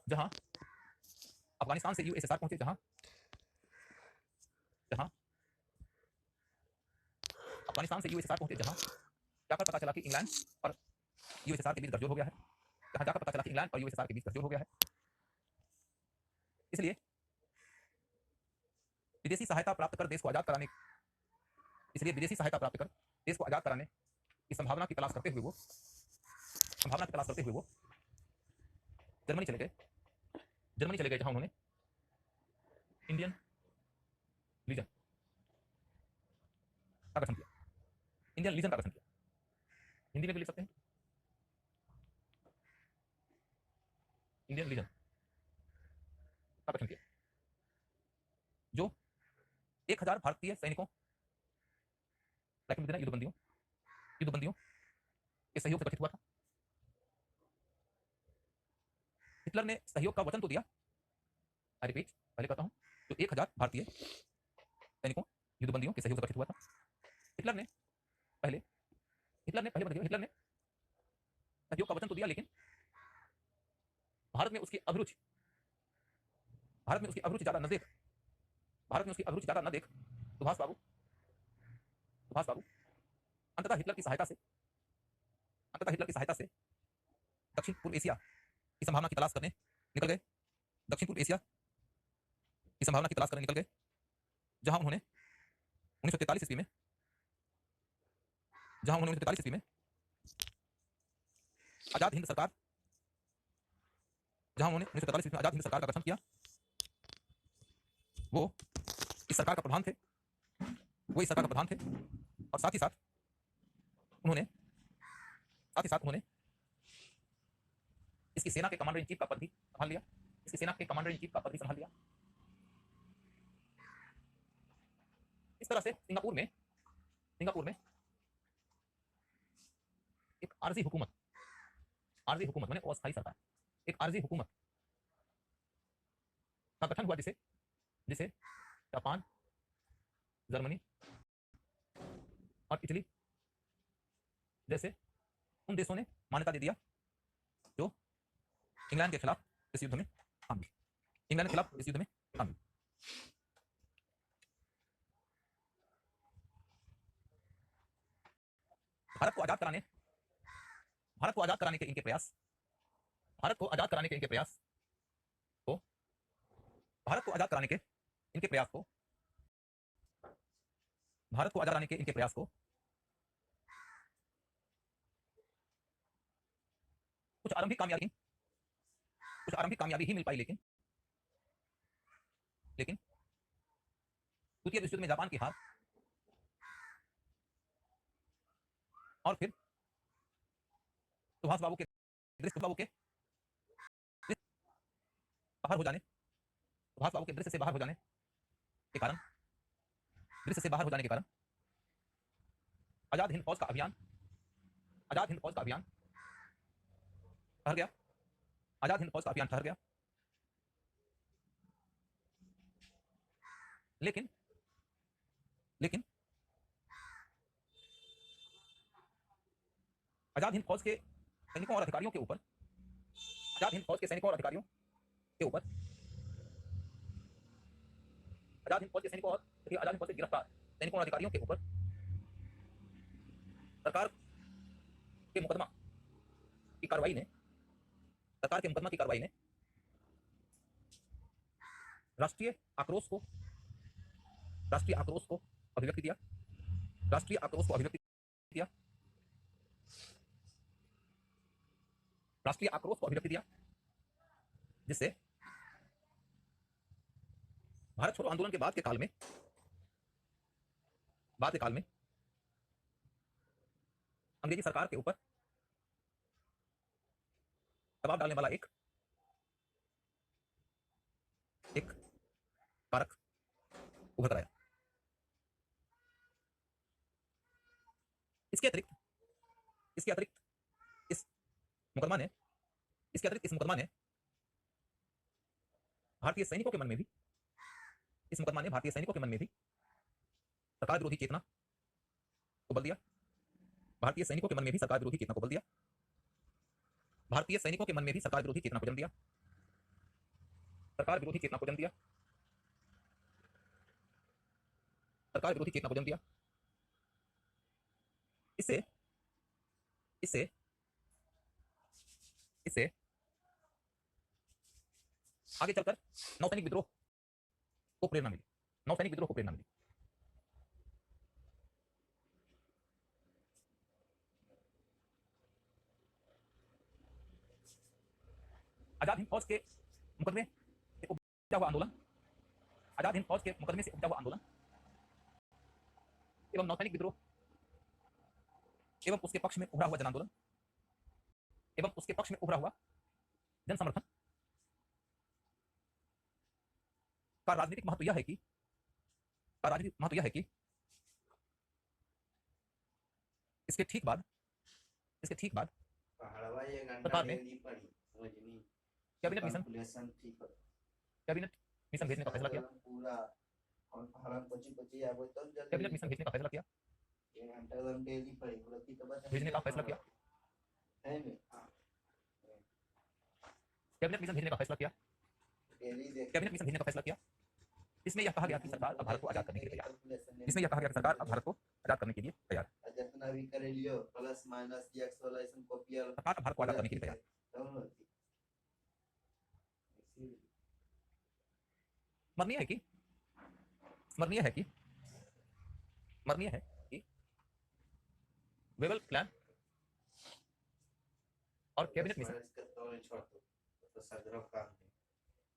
जहां जाकर पता चला कि इंग्लैंड और यूएसएसआर के बीच गठजोड़ हो गया है। इसलिए विदेशी सहायता प्राप्त कर देश को आजाद कराने की संभावना की तलाश करते हुए वो जर्मनी चले गए। जहां उन्होंने इंडियन लीजन का गठन किया। हिंदी में भी लिख सकते हैं, इंडियन लीजन का गठन किया, जो 1000 भारतीय सैनिकों युद्धबंदियों के सहयोग से गठित हुआ था। हिटलर ने सहयोग का वचन तो दिया, आई रिपीट, पहले कहता हूं, जो 1000 भारतीय सैनिकों युद्धबंदियों के सहयोग से गठित हुआ था। हिटलर ने सहयोग का वचन तो दिया, लेकिन भारत में उसकी अभिरुचि ज्यादा न देख सुभाष बाबू अंततः हिटलर की सहायता से दक्षिण पूर्व एशिया की संभावना की तलाश करने निकल गए। जहां उन्होंने 1943 ईस्वी में आजाद हिंद सरकार का गठन किया। वो इस सरकार का प्रधान थे और साथ ही साथ उन्होंने इसकी सेना के कमांडर इन चीफ का पद भी संभाल लिया। इस तरह से सिंगापुर में सिंगापुर में एक आरजी हुकूमत माने अस्थायी सरकार, एक आरजी हुकूमत का गठन हुआ, जिसे जिसे जापान, जर्मनी और इटली जैसे उन देशों ने मान्यता दे दिया जो इंग्लैंड के खिलाफ इस युद्ध में शामिल, इंग्लैंड के खिलाफ इस युद्ध में शामिल। भारत को आजाद कराने के इनके प्रयास, भारत को आजाद कराने के इनके प्रयास को भारत को आजाद कराने के इनके प्रयास को भारत को आजाद कराने के इनके प्रयास को कुछ आरंभिक कामयाबी ही मिल पाई, लेकिन द्वितीय विश्व युद्ध में जापान की हार और फिर सुभाष बाबू के बाहर हो जाने, सुभाष बाबू के दृश्य से बाहर हो जाने के कारण आजाद हिंद फौज का अभियान ठहर गया। आजाद हिंद फौज का अभियान ठहर गया। लेकिन आजाद हिंद फौज के सैनिकों और अधिकारियों के ऊपर आजाद हिंद फौज के सैनिकों और अधिकारियों के ऊपर आजाद हिंद फौज के सैनिकों और आजाद हिंद फौज से गिरफ्तार सैनिकों और अधिकारियों के ऊपर सरकार के मुकदमा की कार्रवाई ने राष्ट्रीय आक्रोश को अभिव्यक्ति दिया, जिससे भारत छोड़ो आंदोलन के बाद के काल में अंग्रेजी सरकार के ऊपर दबाव डालने वाला एक कारक उभर कर आया। इसके अतिरिक्त इस मुकदमा ने भारतीय सैनिकों के मन में भी सरकार विरोधी चेतना को बल दिया। भारतीय सैनिकों के मन में भी सरकार विरोधी चेतना को जन्म दिया। इससे आगे चलकर नौसैनिक विद्रोह को प्रेरणा मिली। आजाद हिंद फौज के मुकदमे से उपजा हुआ आंदोलन एवं नौसैनिक विद्रोह एवं उसके पक्ष में उभरा हुआ जन आंदोलन एवं उसके पक्ष में उभरा हुआ जन समर्थन का राजनीतिक महत्व यह है कि इसके ठीक बाद सरकार ने कैबिनेट मिशन भेजने का फैसला किया। कैबिनेट मिशन भेजने का फैसला किया। इसमें यह कहा गया कि सरकार अब भारत को आजाद करने के लिए तैयार है। स्मरणीय है कि वेबल प्लान और कैबिनेट मिशन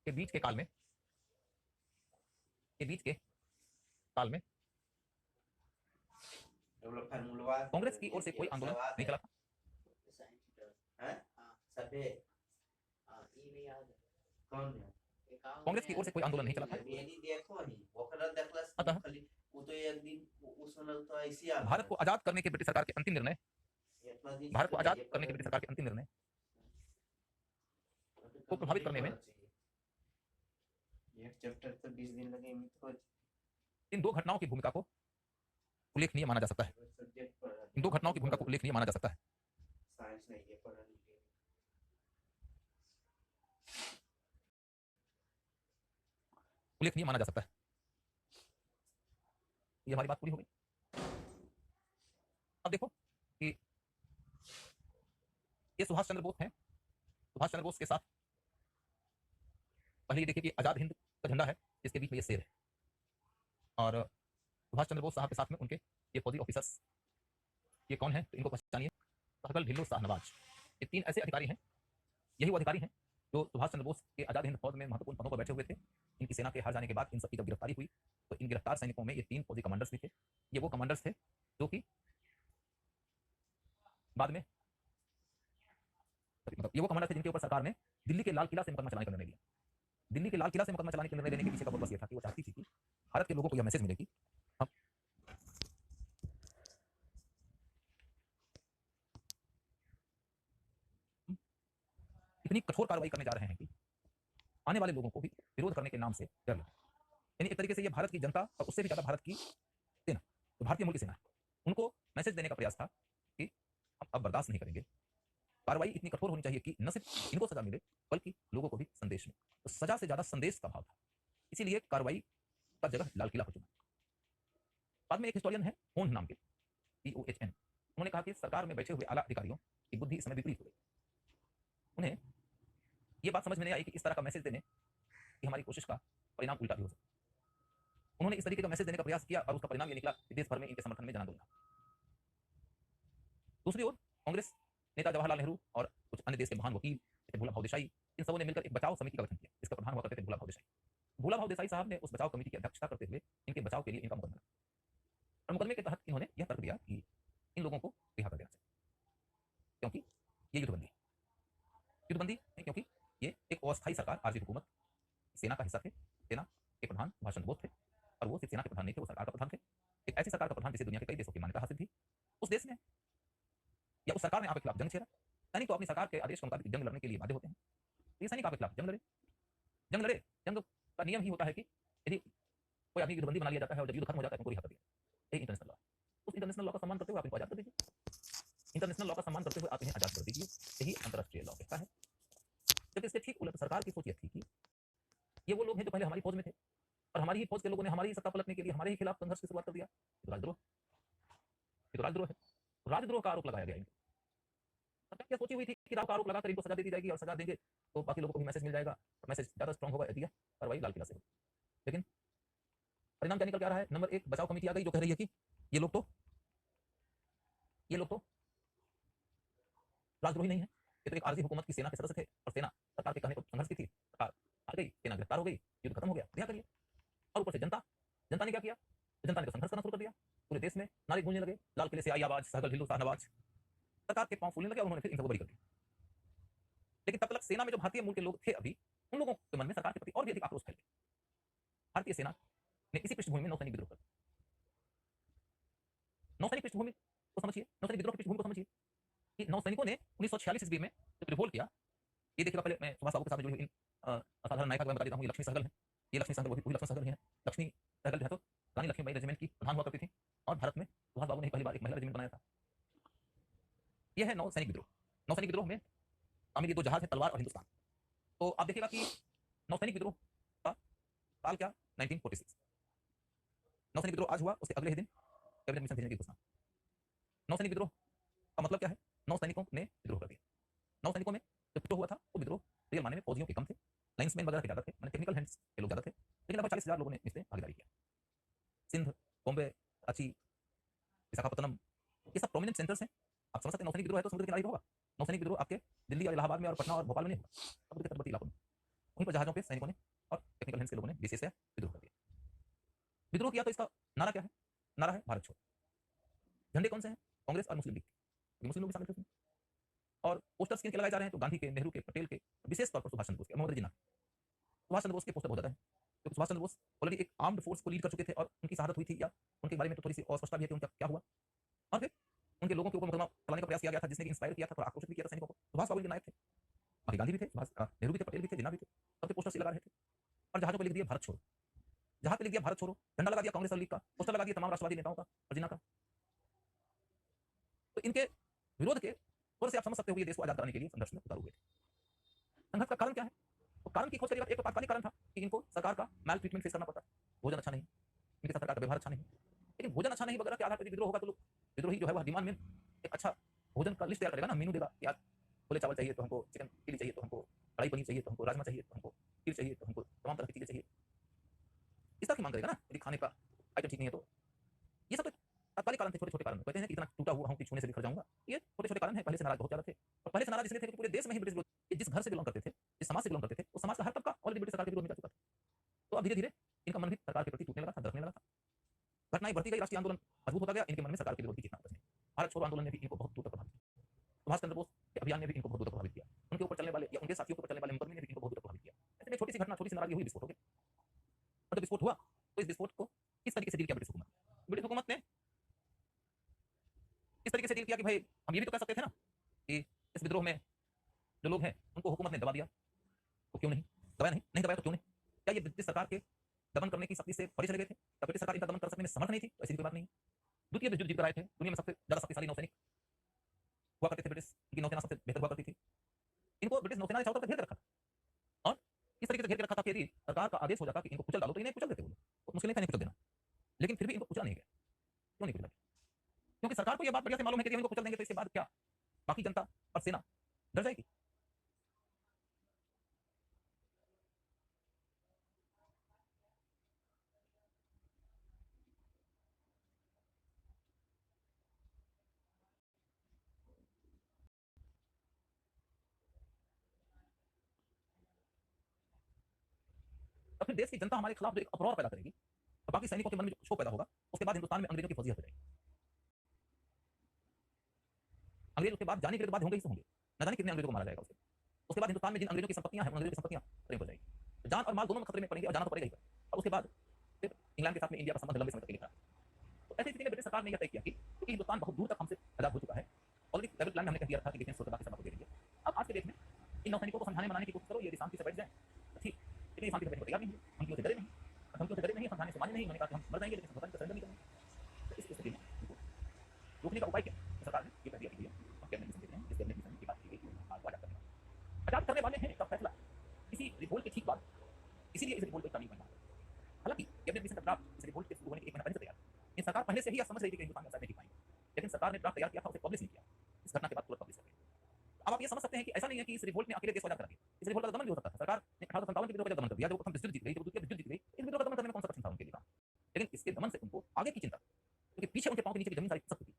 के बीच के काल में कांग्रेस की ओर से कोई आंदोलन नहीं चला था। कांग्रेस की ओर से कोई आंदोलन नहीं चला था। अतः भारत को आजाद करने के ब्रिटिश सरकार के अंतिम निर्णय भारत को आजाद करने के ब्रिटिश सरकार के अंतिम निर्णय को प्रभावित करने में इन दो घटनाओं की भूमिका को उल्लेखनीय माना जा सकता है। इन दो घटनाओं की भूमिका को उल्लेखनीय माना जा सकता है। उल्लेखनीय माना जा सकता है। ये हमारी बात पूरी हो गई। अब देखो कि ये सुभाष चंद्र बोस हैं। सुभाष चंद्र बोस के साथ पहले ये देखिए कि आजाद हिंद का झंडा है, जिसके बीच में ये शेर है, और सुभाष चंद्र बोस साहब के साथ में उनके ये फौजी ऑफिसर्स, ये कौन है तो इनको पहचानिए, सहगल ढिल्लो शाहनवाज। ये तीन ऐसे अधिकारी हैं, यही वो अधिकारी हैं जो सुभाष चंद्र बोस के आजाद हिंद फौज में महत्वपूर्ण पदों पर बैठे हुए थे। इनकी सेना के हार जाने के बाद इन सबकी जब गिरफ्तारी हुई तो इन गिरफ्तार सैनिकों में ये तीन फौजी कमांडर्स भी थे। ये वो कमांडर्स थे जो कि बाद में मतलब ये वो कमांडर थे जिनके ऊपर सरकार ने दिल्ली के लाल किला से मुकदमा चलाने का निर्णय लिया। दिल्ली के लाल किला से मुकदमा चलाने का निर्णय लेने के पीछे का पर्पस ये था कि वो चाहती थी कि भारत के लोगों को यह मैसेज मिले कि हम इतनी कठोर कार्रवाई करने जा रहे हैं कि आने वाले लोगों को भी विरोध करने के नाम से डर लगे। यानी एक तरीके से ये भारत की जनता और उससे भी ज्यादा भारत की सेना, तो भारतीय मूल की सेना है, उनको मैसेज देने का प्रयास था कि हम अब बर्दाश्त नहीं करेंगे, कार्रवाई इतनी कठोर होनी चाहिए कि न सिर्फ इनको सजा मिले बल्कि लोगों को भी संदेश मिले। तो सजा से ज्यादा संदेश का भाव था, इसीलिए कार्रवाई का जगह लाल किला हो चुका। बाद में एक हिस्टोरियन है होन नाम के, POHN, उन्होंने कहा कि सरकार में बैठे हुए आला अधिकारियों की बुद्धि इस समय विपरीत हो गई। उन्हें यह बात समझ में नहीं आई कि इस तरह का मैसेज देने कि हमारी कोशिश का परिणाम उल्टा भी हो सकता। उन्होंने इस तरीके का मैसेज देने का प्रयास किया और उसका परिणाम ये निकला कि देश भर में इनके समर्थन में जनांदोलन था। दूसरी ओर कांग्रेस नेता जवाहरलाल नेहरू और कुछ अन्य देश के महान वकील जैसे भोला भाऊ देसाई, इन सबों ने मिलकर एक बचाव समिति का गठन किया। इसका प्रधान हुआ करते थे भोला भाऊ देसाई। भोला भाऊ देसाई साहब ने उस बचाव कमेटी की अध्यक्षता करते हुए इनके बचाव के लिए इनका मुकदमा, और मुकदमे के तहत इन्होंने यह तर्क दिया कि इन लोगों को रिहा कर देना चाहिए क्योंकि ये युद्धबंदी है। युद्धबंदी है क्योंकि ये एक अस्थायी सरकार, आरजी हुकूमत, सेना का हिस्सा थे। सेना के प्रधान सुभाष चंद्र बोस थे और वो सिर्फ सेना के प्रधान नहीं थे, वो सरकार का प्रधान थे। एक ऐसी सरकार का प्रधान जिसे दुनिया के कई देशों की मान्यता हासिल थी। उस देश ने या उस सरकार ने आपके खिलाफ जंग छेड़ा। सैनिक तो अपनी सरकार के आदेश के मुताबिक जंग लड़ने के लिए बाध्य होते हैं। ये सैनिक आपके खिलाफ जंग लड़े। जंग का नियम ही होता है कि यदि कोई आदमी युद्धबंदी बना लिया जाता है और जब युद्ध खत्म हो जाता है उनको रिहा कर दिया। यही इंटरनेशनल लॉ। उस इंटरनेशनल लॉ का सम्मान करते हुए आप इनको आजाद कर दीजिए। इंटरनेशनल लॉ का सम्मान करते हुए आप इन्हें आजाद कर दीजिए, यही अंतरराष्ट्रीय लॉ कहता है। जब इससे ठीक उलट सरकार की सोच यह थी कि ये वो लोग हैं जो पहले हमारी फौज में थे और हमारी ही फौज के लोगों ने हमारी ही सत्ता पलटने के लिए हमारे ही खिलाफ संघर्ष की शुरुआत कर दिया। ये तो राजद्रोह है। राजद्रोह का आरोप लगाया गया इनको। सरकार क्या सोची हुई थी कि राव का आरोप लगाकर इनको सजा दे दी जाएगी और सजा देंगे तो बाकी लोगों को भी मैसेज मिल जाएगा, मैसेज ज्यादा स्ट्रांग होगा, दिया कार्रवाई लाल किला से। लेकिन परिणाम क्या निकल के आ रहा है? नंबर एक, बचाव कमेटी आ गई जो कह रही है कि ये लोग तो राजद्रोही नहीं है, ये तो एक आरजी हुकूमत की सेना के सदस्य थे और सेना सरकार के कहने पर संघर्ष की थी। सरकार आ गई, सेना गिरफ्तार हो गई, युद्ध खत्म हो गया, रिहा करिए। और ऊपर से जनता ने क्या किया? जनता ने तो संघर्ष करना शुरू कर दिया। पूरे देश में नारे गूंजने लगे, लाल किले से आई आवाज, सहगल ढिल्लो शाहनवाज। सरकार के पांव फूलने लगे और उन्होंने फिर इन सबको बरी कर दिया। लेकिन तब तक सेना में जो भारतीय मूल के लोग थे अभी, उन लोगों के मन में सरकार के प्रति और भी अधिक आक्रोश फैल गया। भारतीय सेना ने इसी पृष्ठभूमि में नौसैनिक विद्रोह कर दिया। नौसैनिक पृष्ठभूमि को समझिए, नौसैनिक विद्रोह की पृष्ठभूमि को समझिए कि नौसैनिकों ने 1946 ईस्वी में जब रिवोल्ट किया, ये देखिएगा पहले मैं सुभाष बाबू के साथ जुड़ी हुई इन असाधारण नायिका को बता देता हूँ। ये लक्ष्मी सहगल है, ये लक्ष्मी सहगल वही लक्ष्मी सहगल है। लक्ष्मी सहगल जो है तो रानी लक्ष्मीबाई रेजिमेंट की प्रधान हुआ करती थी और भारत में सुभाष बाबू ने पहली बार एक महिला रेजिमेंट बनाया था। यह है नौसैनिक विद्रोह। नौसैनिक विद्रोह में शामिल ये दो जहाज है, तलवार और हिंदुस्तान। तो आप देखिएगा कि नौसैनिक विद्रोह का साल क्या? 1946। नौसैनिक विद्रोह आज हुआ, उसके अगले ही दिन कैबिनेट मिशन भेजने की घोषणा। नौसैनिक विद्रोह का मतलब क्या है? नौसैनिकों ने विद्रोह कर दिया। नौसैनिकों में जो विद्रोह हुआ था वो विद्रोह रियल माने में फौजियों के कम थे, लाइन्समैन वगैरह के ज्यादा थे, मैंने टेक्निकल हैंड्स के लोग ज्यादा थे, लेकिन लगभग 40,000 लोगों ने इसमें भागीदारी किया। सिंध, बॉम्बे, कराची, विशाखापट्टनम, ये सब प्रोमिनेंट सेंटर्स हैं। आप समझ सकते हैं नौसैनिक विद्रोह है तो समुद्र के किनारे होगा। नौसैनिक विद्रोह आपके दिल्ली और इलाहाबाद में और पटना और भोपाल में नहीं होगा, समुद्र के तटवर्ती इलाकों में। वहीं पर जहाजों के सैनिकों ने और टेक्निकल हैंड्स के लोगों ने विशेष विद्रोह कर दिया। विद्रोह किया तो इसका नारा क्या है? नारा है भारत छोड़ो। झंडे कौन से हैं? कांग्रेस और मुस्लिम लीग के, मुस्लिम लोग भी शामिल थे उसमें। और पोस्टर्स किनके लगाए जा रहे हैं? तो गांधी के, नेहरू के, पटेल के, विशेष तौर पर सुभाष चंद्र बोस के, मोहम्मद जिन्ना। सुभाष चंद्र बोस के पोस्टर बहुत ज्यादा है। क्योंकि सुभाष चंद्र बोस ऑलरेडी एक आर्म्ड फोर्स को लीड कर चुके थे और उनकी शहादत हुई थी, या उनके बारे में तो थोड़ी सी अस्पष्टता भी है कि उनका क्या हुआ। और फिर उनके लोगों के ऊपर मुकदमा चलाने का प्रयास किया गया था, जिसने कि इंस्पायर किया था, थोड़ा आक्रोशित भी किया था सैनिकों को। सुभाष बाबू के नायक थे, बाकी गांधी भी थे, नेहरू भी थे, पटेल भी थे, जिन्ना भी थे, सबके पोस्टर्स लगा रहे थे और जहाजों पर लिख दिया भारत छोड़ो। जहाज पे लिख दिया भारत छोड़ो, झंडा लगा दिया कांग्रेस और लीग का, पोस्टर लगा दिया तमाम राष्ट्रवादी नेताओं का और जिन्ना का। तो इनके विरोध के थोड़े से आप समझ सकते हो ये देश को आजाद कराने के लिए संघर्ष में उतारू हुए थे। संघर्ष का कारण क्या है? तो कारण की खोज करिएगा, एक तो तात्कालिक कारण था कि इनको सरकार का मैल ट्रीटमेंट फेस करना पड़ता, भोजन अच्छा नहीं, इनके साथ सरकार का व्यवहार अच्छा नहीं। लेकिन भोजन अच्छा नहीं वगैरह के आधार पर विद्रोह होगा तो लोग, विद्रोही जो है वह डिमांड में एक अच्छा भोजन का लिस्ट तैयार करेगा ना, मेनू देगा कि आज छोले चावल चाहिए तो हमको, चिकन चिली चाहिए तो हमको, कढ़ाई पनीर चाहिए तो हमको, राजमा चाहिए तो हमको, खीर चाहिए तो हमको, तमाम तरह की चीजें चाहिए, इस तरह की मांग करेगा ना यदि खाने का आइटम ठीक नहीं है तो। ये सब तो तात्कालिक कारण थे, छोटे छोटे कारण। कहते हैं कि इतना टूटा हुआ हूं कि छूने से बिखर जाऊंगा, ये छोटे छोटे कारण है। पहले से नाराज बहुत ज्यादा थे, और पहले से नाराज इसलिए थे कि पूरे देश में ही ब्रिटिश विरोध, जिस घर से बिलोंग करते थे, जिस समाज से बिलोंग करते थे, उस समाज का हर तबका ऑलरेडी ब्रिटिश सरकार के विरोध में जा चुका था। तो अब धीरे धीरे इनका मन भी सरकार के प्रति टूटने लगा था, दरकने लगा था। घटनाएं बढ़ती गई, राष्ट्रीय आंदोलन मजबूत होता गया, इनके मन में सरकार के विरोध की चेतना बचने। भारत छोड़ो आंदोलन ने भी इनको बहुत दूर तक प्रभावित किया, सुभाष चंद्र बोस के अभियान ने भी इनको बहुत दूर तक प्रभावित किया, उनके ऊपर चलने वाले या उनके साथियों के ऊपर चलने वाले मुकदमे ने भी इनको बहुत दूर तक प्रभावित किया। ऐसे में छोटी सी घटना, छोटी सी नाराजगी हुई, विस्फोट हो गया। और जब विस्फोट हुआ तो इस विस्फोट को किस तरीके से डील किया ब्रिटिश हुकूमत? ब्रिटिश हुकूमत ने इस तरीके से डील किया कि भाई हम ये भी तो कह सकते थे ना कि इस विद्रोह में जो लोग हैं उनको हुकूमत ने दबा दिया, तो क्यों नहीं दबाया? नहीं दबाया तो क्यों नहीं? क्या ये ब्रिटिश सरकार के दमन करने की शक्ति से परे चले गए थे? क्या ब्रिटिश सरकार इनका दमन कर सकने में समर्थ नहीं थी? तो ऐसी कोई बात नहीं। द्वितीय विश्व युद्ध जीत कर आए थे, दुनिया में सबसे ज्यादा शक्तिशाली नौसैनिक हुआ करते थे ब्रिटिश, इनकी नौसेना सबसे बेहतर हुआ करती थी। इनको ब्रिटिश नौसेना ने चारों तरफ घेर कर रखा था, और इस तरीके से घेर कर रखा था कि यदि सरकार का आदेश हो जाता कि इनको कुचल डालो तो इन्हें कुचल देते वो लोग, तो मुश्किल नहीं था इन्हें कुचल देना। लेकिन फिर भी इनको कुचला नहीं गया। क्यों नहीं कुचला? क्योंकि सरकार को यह बात बढ़िया से मालूम है कि इनको कुचल देंगे तो इसके बाद क्या बाकी जनता और सेना डर जाएगी। तो फिर देश की जनता हमारे खिलाफ जो एक अपराध पैदा करेगी, तो बाकी सैनिकों के मन में जो क्षोभ पैदा होगा, उसके बाद हिंदुस्तान में अंग्रेजों की फजीहत हो जाएगी। अंग्रेज उसके बाद जाने के बाद होंगे ही होंगे, न जाने कितने अंग्रेजों को मारा जाएगा। उसके बाद हिंदुस्तान में जिन अंग्रेजों की संपत्तियां हैं, उन अंग्रेजों की संपत्तियां खत्म हो जाएगी, जान और माल दोनों में खतरे में पड़ेंगे, और जाना तो पड़ेगा ही। और उसके बाद फिर इंग्लैंड के साथ में इंडिया का संबंध लंबे समय तक के लिए खड़ा। तो ऐसी स्थिति में ब्रिटिश सरकार ने यह तय किया कि क्योंकि हिंदुस्तान बहुत दूर तक हमसे आजाद हो चुका है, ऑलरेडी लेवल प्लान में हमने कह दिया था कि डिफेंस फोर्स बाकी सबको दे देंगे। अब आज के डेट में इन नौसैनिकों को समझाने बनाने की कोशिश करो, ये शांति से बैठ जाए, ठीक, लेकिन शांति से बैठने को तैयार नहीं है, हम क्यों से डरे नहीं, हम क्यों से डरे नहीं, समझाने से माने नहीं, उन्होंने कहा कि हम मर जाएंगे लेकिन स्वतंत्र सरेंडर नहीं करेंगे। तो इस स्थिति में रोकने का उपाय क्या? सरकार ने ये कह दिया कि हम कैबिनेट मिशन देते हैं, जिस कैबिनेट मिशन की बात की गई आजाद करने वाले हैं। इसका फैसला इसी रिवोल्ट के ठीक बाद, इसीलिए इस रिवोल्ट को टर्निंग पॉइंट माना। हालांकि कैबिनेट मिशन का ड्राफ्ट इस रिवोल्ट के शुरू होने के 1 महीना पहले से तैयार था, इन सरकार पहले से ही समझ रही थी कि हिंदुस्तान में नहीं पाएंगे, लेकिन सरकार ने ड्राफ्ट तैयार किया था, उसे पब्लिश नहीं किया, इस घटना के बाद तुरंत पब्लिश कर दिया। अब आप ये समझ सकते हैं कि ऐसा नहीं है कि इस रिवोल्ट ने अकेले देश को आजाद करा दिया, इस रिवोल्ट का दमन भी हो सकता था। सरकार ने 1857 के विद्रोह का दमन कर दिया, जब प्रथम विश्व युद्ध जीत गई, जब द्वितीय विश्व युद्ध जीत गई, इस विद्रोह का दमन करने में कौन सा कठिन था उनके लिए काम? लेकिन इसके दमन से उनको आगे की चिंता, क्योंकि पीछे उनके पांव के नीचे की जमीन सारी खिसक चुकी,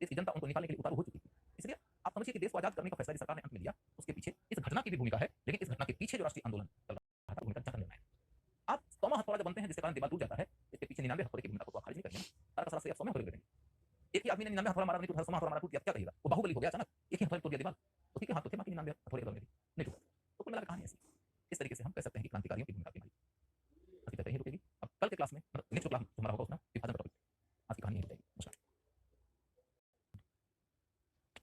इसकी जनता उनको निकालने के लिए उतारू हो चुकी थी। इसलिए आप समझिए कि देश को आजाद करने का फैसला सरकार ने अंत में लिया, उसके पीछे इस घटना की भी भूमिका है, लेकिन इस घटना के पीछे जो राष्ट्रीय आंदोलन चल रहा था उनका जघन्य निर्णय है। आप 100वां हथौड़ा जब बनते हैं जिसके कारण दीवार टूट जाता है, इसके पीछे 99 हथौड़े की भूमिका को खारिज नहीं करेंगे। सारा का सारा श्रेय 100वें हथौड़े को देंगे। एक ही आदमी ने 99 हथौड़ा मारा, नहीं तो 100वां हथौड़ा मारा, टूट गया, क्या कहेगा? वो बाहुबली हो गया अचानक, एक ही हथौड़े टूट गया दीवार, उसी के हाथ तो थे बाकी 99 हथौड़े के दम में भी।